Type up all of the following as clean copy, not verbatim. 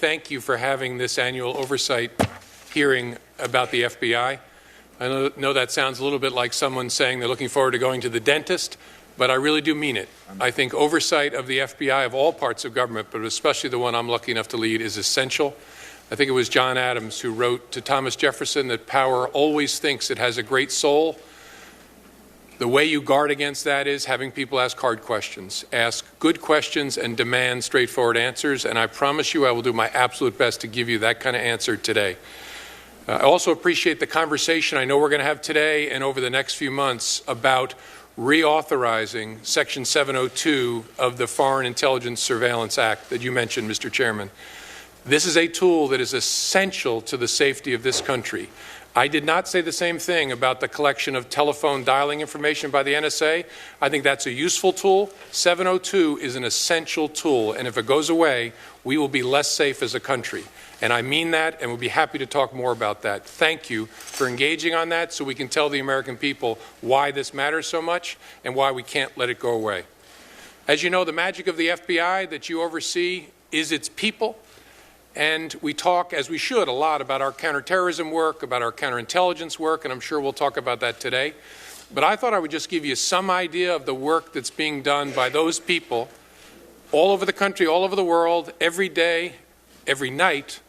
thank you for having this annual oversight hearing about the FBI. I know that sounds a little bit like someone saying they're looking forward to going to the dentist, but I really do mean it. I think oversight of the FBI of all parts of government, but especially the one I'm lucky enough to lead, is essential. I think it was John Adams who wrote to Thomas Jefferson that power always thinks it has a great soul. The way you guard against that is having people ask hard questions, ask good questions and demand straightforward answers, and I promise you I will do my absolute best to give you that kind of answer today. I also appreciate the conversation I know we're going to have today and over the next few months about reauthorizing Section 702 of the Foreign Intelligence Surveillance Act that you mentioned, Mr. Chairman. This is a tool that is essential to the safety of this country. I did not say the same thing about the collection of telephone dialing information by the NSA. I think that's a useful tool. 702 is an essential tool, and if it goes away, we will be less safe as a country. And I mean that, and we'll be happy to talk more about that. Thank you for engaging on that so we can tell the American people why this matters so much and why we can't let it go away. As you know, the magic of the FBI that you oversee is its people. And we talk, as we should, a lot about our counterterrorism work, about our counterintelligence work, and I'm sure we'll talk about that today. But I thought I would just give you some idea of the work that's being done by those people all over the country, all over the world, every day, every night,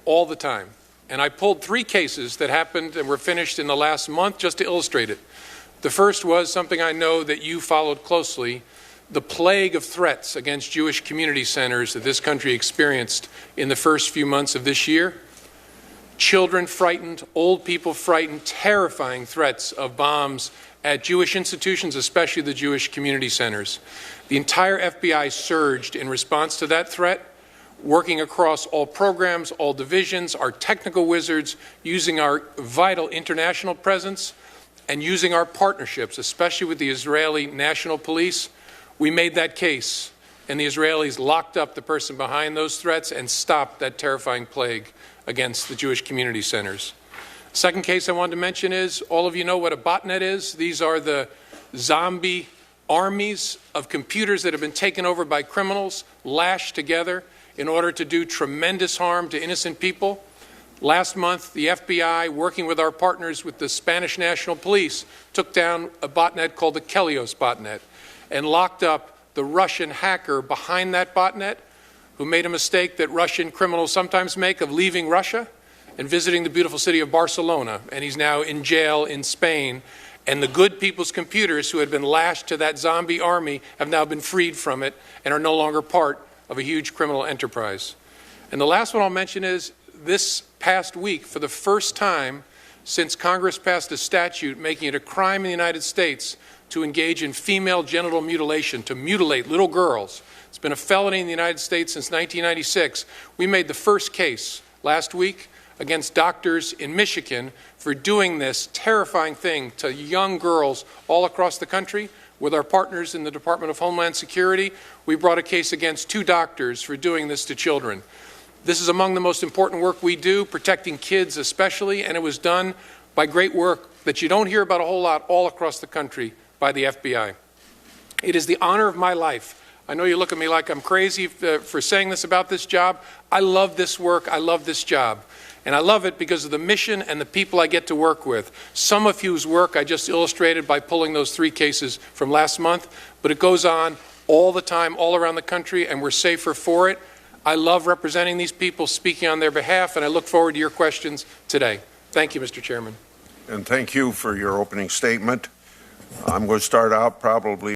all the time. And I pulled 3 cases that happened and were finished in the last month just to illustrate it. The first was something I know that you followed closely, the plague of threats against Jewish community centers that this country experienced in the first few months of this year. Children frightened, old people frightened, terrifying threats of bombs at Jewish institutions, especially the Jewish community centers. The entire FBI surged in response to that threat, working across all programs, all divisions, our technical wizards, using our vital international presence, and using our partnerships, especially with the Israeli National Police. We made that case, and the Israelis locked up the person behind those threats and stopped that terrifying plague against the Jewish community centers. Second case I wanted to mention is, all of you know what a botnet is. These are the zombie armies of computers that have been taken over by criminals, lashed together in order to do tremendous harm to innocent people. Last month, the FBI, working with our partners with the Spanish National Police, took down a botnet called the Kelios botnet and locked up the Russian hacker behind that botnet, who made a mistake that Russian criminals sometimes make of leaving Russia and visiting the beautiful city of Barcelona. And he's now in jail in Spain. And the good people's computers who had been lashed to that zombie army have now been freed from it and are no longer part of a huge criminal enterprise. And the last one I'll mention is, this past week, for the first time since Congress passed a statute making it a crime in the United States to engage in female genital mutilation, to mutilate little girls. It's been a felony in the United States since 1996. We made the first case last week against doctors in Michigan for doing this terrifying thing to young girls all across the country. With our partners in the Department of Homeland Security, we brought a case against 2 doctors for doing this to children. This is among the most important work we do, protecting kids especially, and it was done by great work that you don't hear about a whole lot all across the country by the FBI. It is the honor of my life. I know you look at me like I'm crazy for saying this about this job. I love this work. I love this job. And I love it because of the mission and the people I get to work with. Some of whose work I just illustrated by pulling those 3 cases from last month, but it goes on all the time, all around the country, and we're safer for it. I love representing these people, speaking on their behalf, and I look forward to your questions today. Thank you, Mr. Chairman. And thank you for your opening statement. I'm going to start out probably